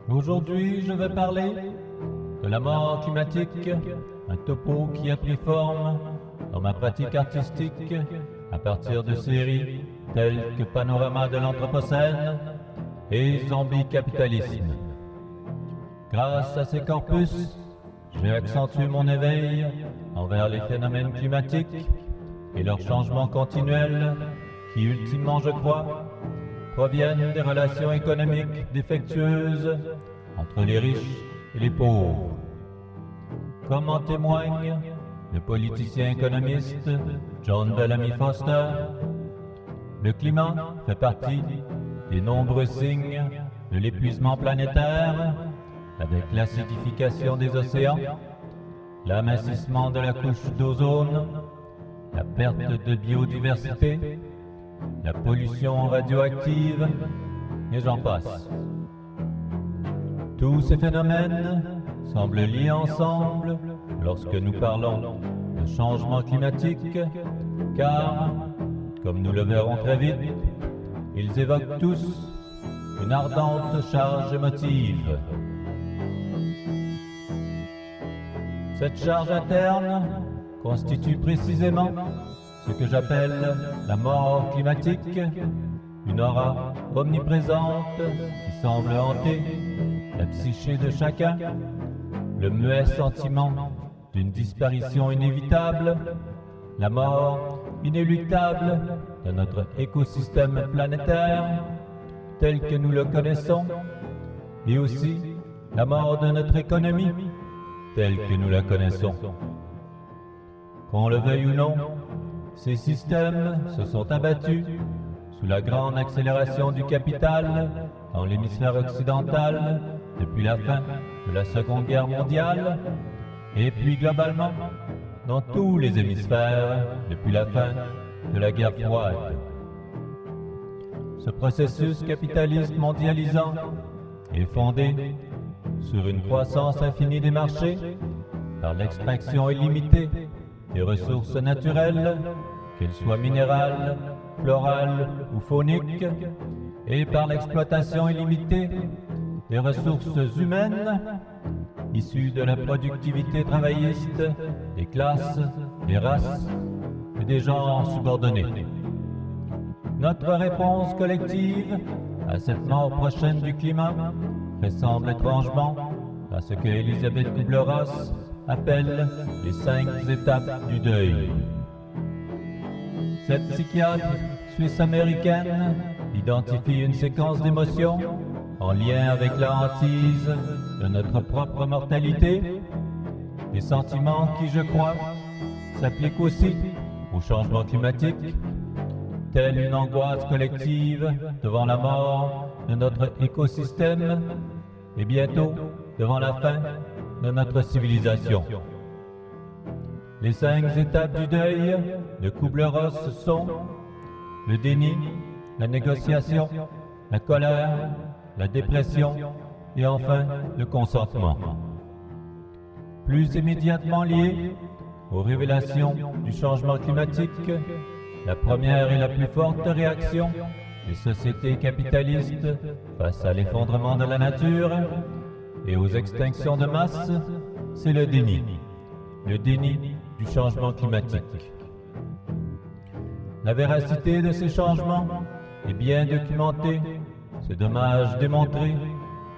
Aujourd'hui, je vais parler de la mort climatique, un topo qui a pris forme dans ma pratique artistique à partir de séries telles que Panorama de l'Anthropocène et Zombie Capitalisme. Grâce à ces corpus, j'ai accentué mon éveil envers les phénomènes climatiques et leurs changements continuels qui, ultimement, je crois, proviennent des relations économiques défectueuses entre les riches et les pauvres. Comme en témoigne le politicien économiste John Bellamy Foster, le climat fait partie des nombreux signes de l'épuisement planétaire, avec l'acidification des océans, l'amincissement de la couche d'ozone, la perte de biodiversité, la pollution radioactive, et j'en passe. Tous ces phénomènes semblent liés ensemble lorsque nous parlons de changement climatique, car, comme nous le verrons très vite, ils évoquent tous une ardente charge émotive. Cette charge interne constitue précisément ce que j'appelle la mort climatique, une aura omniprésente qui semble hanter la psyché de chacun, le muet sentiment d'une disparition inévitable, la mort inéluctable de notre écosystème planétaire tel que nous le connaissons, et aussi la mort de notre économie telle que nous la connaissons. Qu'on le veuille ou non, ces systèmes se sont abattus sous la grande accélération du capital dans l'hémisphère occidental depuis la fin de la Seconde Guerre mondiale, et puis globalement dans tous les hémisphères depuis la fin de la guerre froide. Ce processus capitaliste mondialisant est fondé sur une croissance infinie des marchés, par l'extraction illimitée des ressources naturelles, qu'elles soient minérales, florales ou fauniques, et par l'exploitation illimitée des ressources humaines, issues de la productivité travailliste des classes, des races et des genres subordonnés. Notre réponse collective à cette mort prochaine du climat ressemble étrangement à ce que Elisabeth Kubler-Ross appelle les 5 étapes du deuil. Cette psychiatre suisse-américaine identifie une séquence d'émotions en lien avec la hantise de notre propre mortalité, des sentiments qui, je crois, s'appliquent aussi au changement climatique, telle une angoisse collective devant la mort de notre écosystème et bientôt devant la fin de notre civilisation. Les 5 étapes du deuil de Kubler-Ross sont le déni, la négociation, la colère, la dépression et enfin le consentement. Plus immédiatement liées aux révélations du changement climatique, la première et la plus forte réaction des sociétés capitalistes face à l'effondrement de la nature et aux extinctions de masse, c'est le déni du changement climatique. La véracité de ces changements est bien documentée, c'est dommage démontré,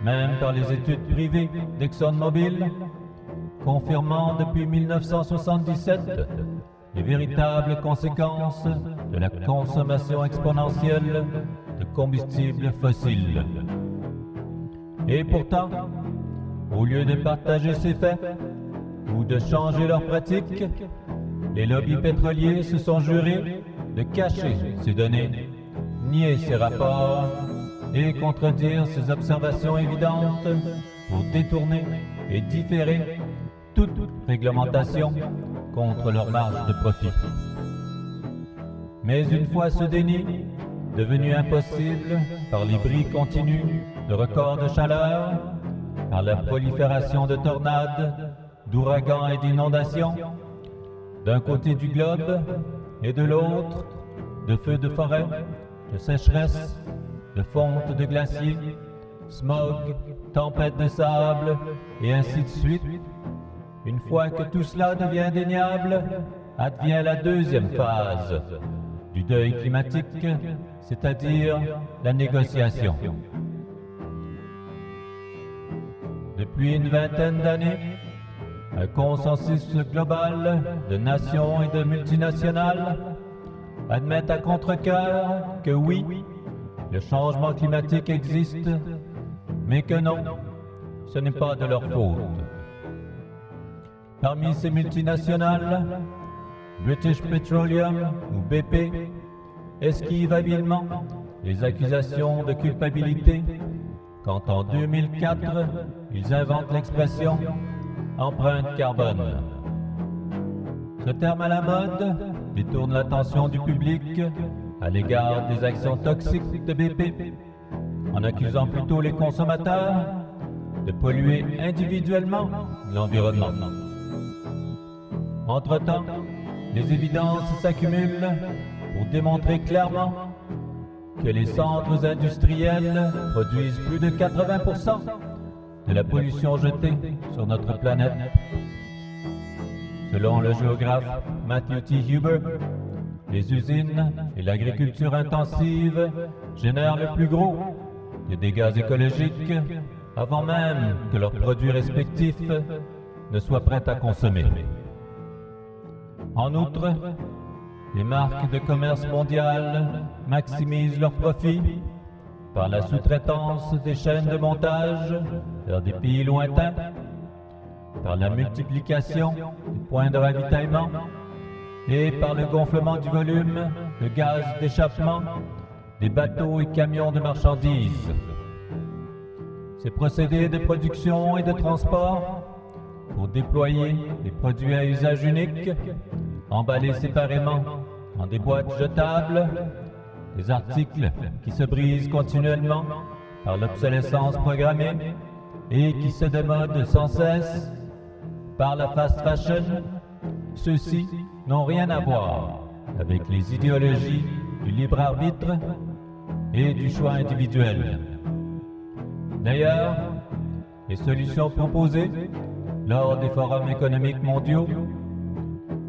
même par les études privées d'ExxonMobil, confirmant depuis 1977 les véritables conséquences de la consommation exponentielle de combustibles fossiles. Et pourtant, au lieu de partager ces faits ou de changer leurs pratiques, les lobbies pétroliers se sont jurés de cacher ces données, nier ces rapports et contredire ces observations évidentes pour détourner et différer toute réglementation contre leur marge de profit. Mais une fois ce déni devenu impossible par les bris continus de records de chaleur, par la prolifération de tornades, d'ouragans et d'inondations, d'un côté du globe et de l'autre, de feux de forêt, de sécheresse, de fonte de glaciers, smog, tempête de sable, et ainsi de suite. Une fois que tout cela devient indéniable, advient la deuxième phase du deuil climatique, c'est-à-dire la négociation. Depuis une vingtaine d'années, un consensus global de nations et de multinationales admet à contre-cœur que oui, le changement climatique existe, mais que non, ce n'est pas de leur faute. Parmi ces multinationales, British Petroleum ou BP esquive habilement les accusations de culpabilité quand en 2004, ils inventent l'expression « empreinte carbone ». Ce terme à la mode détourne l'attention du public à l'égard des actions toxiques de BP, en accusant plutôt les consommateurs de polluer individuellement l'environnement. Entre-temps, les évidences s'accumulent pour démontrer clairement que les centres industriels produisent plus de 80% de la pollution jetée sur notre planète. Selon le géographe Matthew T. Huber, les usines et l'agriculture intensive génèrent le plus gros des dégâts écologiques avant même que leurs produits respectifs ne soient prêts à consommer. En outre, les marques de commerce mondial maximisent leurs profits par la sous-traitance des chaînes de montage vers des pays lointains, par la multiplication des points de ravitaillement et par le gonflement du volume de gaz d'échappement des bateaux et camions de marchandises. Ces procédés de production et de transport pour déployer des produits à usage unique, emballés séparément en des boîtes jetables, des articles qui se brisent continuellement par l'obsolescence programmée et qui se démodent sans cesse par la fast fashion, ceux-ci n'ont rien à voir avec les idéologies du libre arbitre et du choix individuel. D'ailleurs, les solutions proposées lors des forums économiques mondiaux,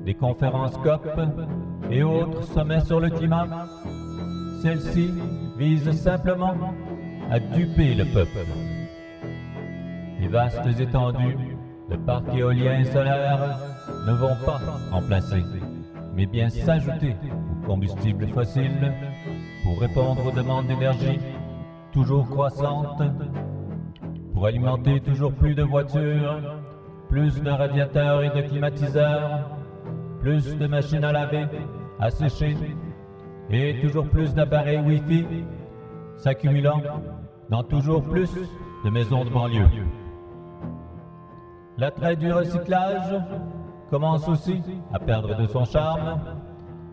des conférences COP et autres sommets sur le climat, celles-ci visent simplement à duper le peuple. Les vastes étendues de parcs éoliens et solaires ne vont pas remplacer, mais bien s'ajouter aux combustibles fossiles pour répondre aux demandes d'énergie toujours croissantes, pour alimenter toujours plus de voitures, plus de radiateurs et de climatiseurs, plus de machines à laver, à sécher et toujours plus d'appareils Wi-Fi s'accumulant dans toujours plus de maisons de banlieue. L'attrait du recyclage commence aussi à perdre de son charme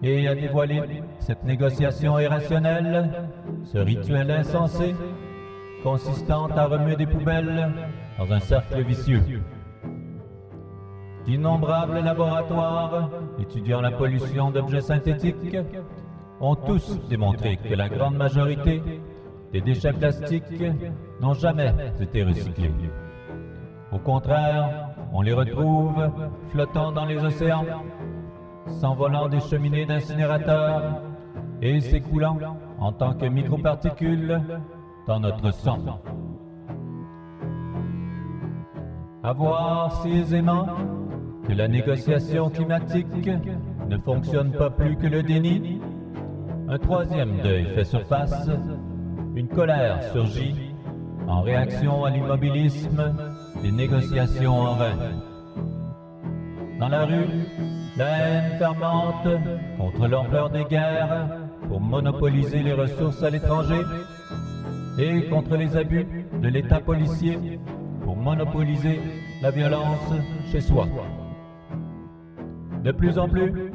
et à dévoiler cette négociation irrationnelle, ce rituel insensé consistant à remuer des poubelles dans un cercle vicieux. D'innombrables laboratoires étudiant la pollution d'objets synthétiques ont tous démontré que la grande majorité des déchets plastiques n'ont jamais été recyclés. Au contraire, on les retrouve flottant dans les océans, s'envolant des cheminées d'incinérateurs et s'écoulant en tant que microparticules dans notre sang. À voir si aisément que la négociation climatique ne fonctionne pas plus que le déni, un troisième deuil fait surface, une colère surgit en réaction à l'immobilisme des négociations en vain. Dans la rue, la haine fermente contre l'ampleur des guerres pour monopoliser les ressources à l'étranger et contre les abus de l'État policier pour monopoliser la violence chez soi. De plus en plus,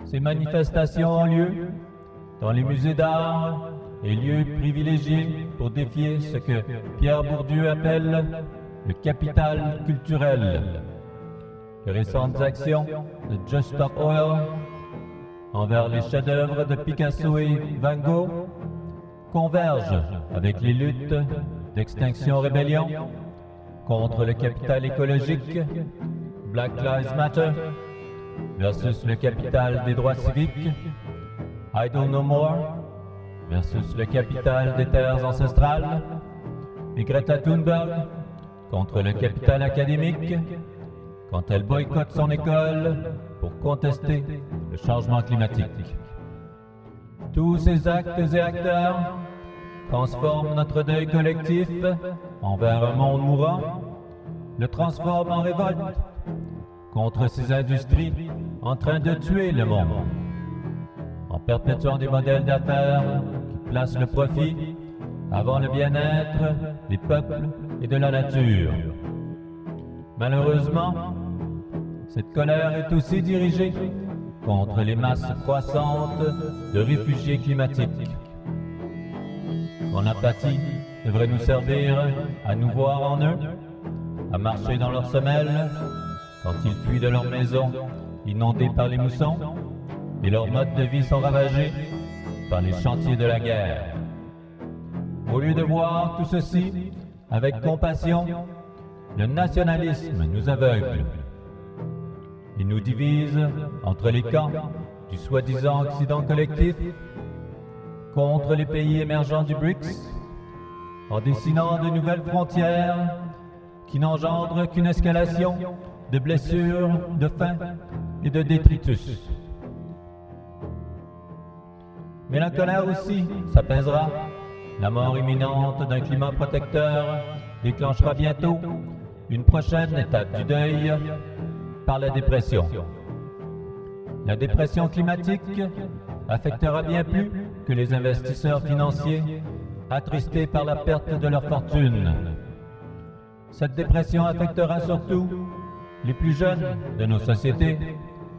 ces manifestations ont lieu dans les musées d'art et lieux privilégiés pour défier ce que Pierre Bourdieu appelle le capital culturel. Les récentes actions de Just Stop Oil envers les chefs-d'œuvre de Picasso et Van Gogh convergent avec les luttes d'Extinction Rébellion, contre le capital écologique, Black Lives Matter, versus le capital des droits civiques, Idle No More, versus le capital des terres ancestrales, et Greta Thunberg, contre le capital académique, quand elle boycotte son école pour contester le changement climatique. Tous ces actes et acteurs transforment notre deuil collectif envers un monde mourant, le transforment en révolte contre ces industries en train de tuer le monde, en perpétuant des modèles d'affaires qui placent le profit avant le bien-être des peuples et de la nature. Malheureusement, cette colère est aussi dirigée contre les masses croissantes de réfugiés climatiques. Mon apathie devrait nous servir à nous voir en eux, à marcher dans leurs semelles, quand ils fuient de leur maison inondées par les moussons, et leurs modes de vie sont ravagés par les chantiers de la guerre. Au lieu de voir tout ceci avec compassion, le nationalisme nous aveugle. Il nous divise entre les camps du soi-disant Occident collectif contre les pays émergents du BRICS, en dessinant de nouvelles frontières qui n'engendrent qu'une escalation de blessures, de faim et de détritus. Mais la colère aussi s'apaisera. La mort imminente d'un climat protecteur déclenchera bientôt une prochaine étape du deuil par la dépression. La dépression climatique affectera bien plus que les investisseurs financiers attristés par la perte de leur fortune. Cette dépression affectera surtout les plus jeunes de nos sociétés,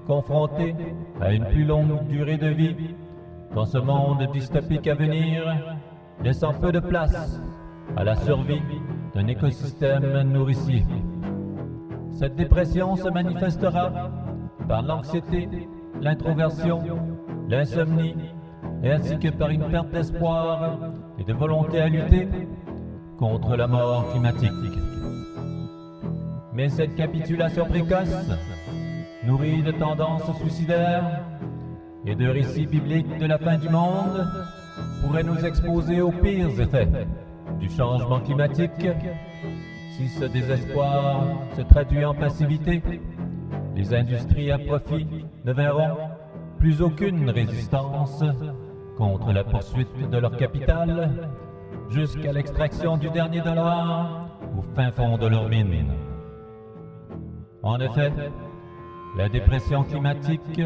confrontés à une plus longue durée de vie dans ce monde dystopique à venir, laissant peu de place à la survie d'un écosystème nourricier. Cette dépression se manifestera par l'anxiété, l'introversion, l'insomnie, ainsi que par une perte d'espoir et de volonté à lutter contre la mort climatique. Mais cette capitulation précoce, nourrie de tendances suicidaires et de récits bibliques de la fin du monde, pourrait nous exposer aux pires effets du changement climatique. Si ce désespoir se traduit en passivité, les industries à profit ne verront plus aucune résistance contre la poursuite de leur capital jusqu'à l'extraction du dernier dollar au fin fond de leur mine. En effet, la dépression climatique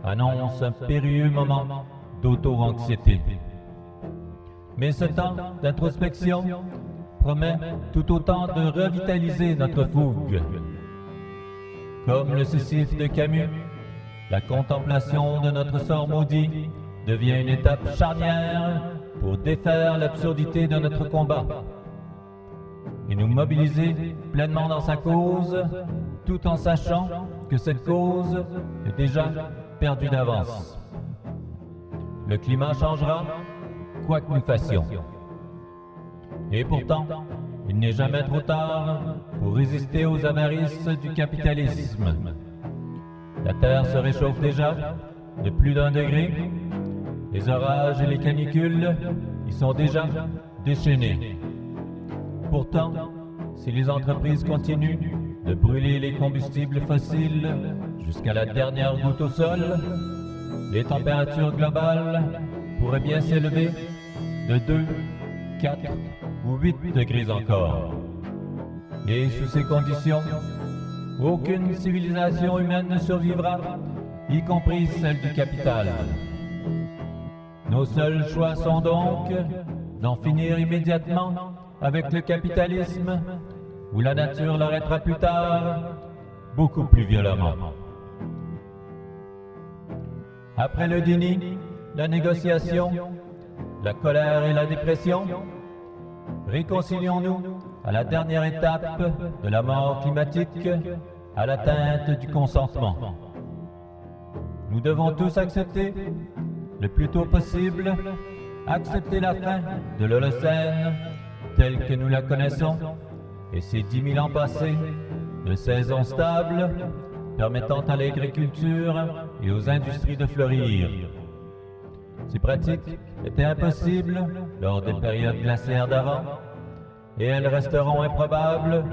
annonce un périlleux moment d'auto-anxiété. Mais ce temps d'introspection promet tout autant de revitaliser notre fougue. Comme le Sisyphe de Camus, la contemplation de notre sort maudit devient une étape charnière pour défaire l'absurdité de notre combat et nous mobiliser pleinement dans sa cause, tout en sachant que cette cause est déjà perdue d'avance. Le climat changera, quoi que nous fassions. Et pourtant, il n'est jamais trop tard pour résister aux avarices du capitalisme. La Terre se réchauffe déjà de plus d'1 degré. Les orages et les canicules y sont déjà déchaînés. Pourtant, si les entreprises continuent de brûler les combustibles fossiles jusqu'à la dernière goutte au sol, les températures globales pourraient bien s'élever de 2, 4 ou 8 degrés encore. Et sous ces conditions, aucune civilisation humaine ne survivra, y compris celle du capital. Nos seuls choix sont donc d'en finir immédiatement avec le capitalisme, ou la nature l'arrêtera plus tard, beaucoup plus violemment. Après le déni, la négociation, la colère et la dépression, réconcilions-nous à la dernière étape de la mort climatique, à l'atteinte du consentement. Nous devons tous accepter, le plus tôt possible, accepter la fin de l'Holocène, telle que nous la connaissons, et ces 10 000 ans passés, de saisons stables, permettant à l'agriculture et aux industries de fleurir. Ces pratiques étaient impossibles lors des périodes glaciaires d'avant, et elles resteront improbables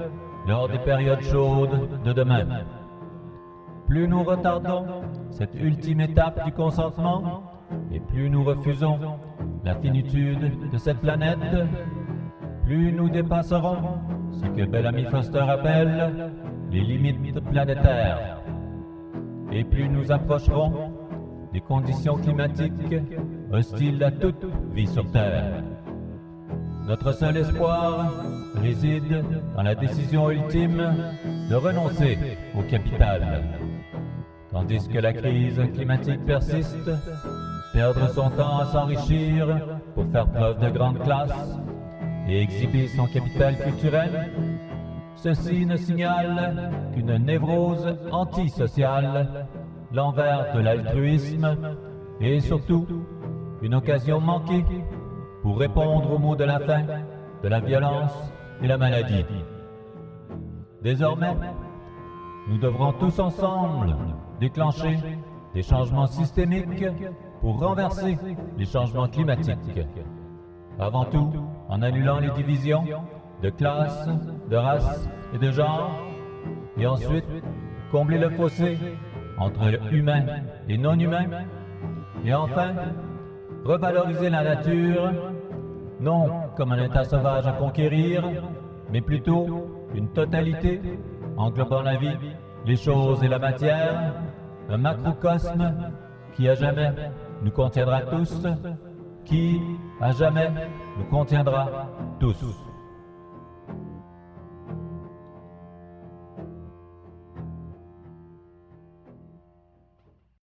lors des périodes chaudes de demain. Plus nous retardons cette ultime étape du consentement, et plus nous refusons la finitude de cette planète, plus nous dépasserons ce que Bellamy Foster appelle les limites planétaires, et plus nous approcherons des conditions climatiques hostiles à toute vie sur Terre. Notre seul espoir réside dans la décision ultime de renoncer au capital. Tandis que la crise climatique persiste, perdre son temps à s'enrichir pour faire preuve de grande classe et exhiber son capital culturel, ceci ne signale qu'une névrose antisociale, l'envers de l'altruisme et surtout une occasion manquée pour répondre aux maux de la faim, de la violence et la maladie. Désormais, nous devrons tous ensemble déclencher des changements systémiques pour renverser les changements climatiques. Avant tout, en annulant les divisions de classe, de race et de genre, et ensuite combler le fossé entre humains et non-humains, et enfin revaloriser la nature, non comme un état sauvage à conquérir, mais plutôt une totalité englobant la vie, les choses et la matière, un macrocosme qui à jamais nous contiendra tous, qui à jamais nous contiendra tous.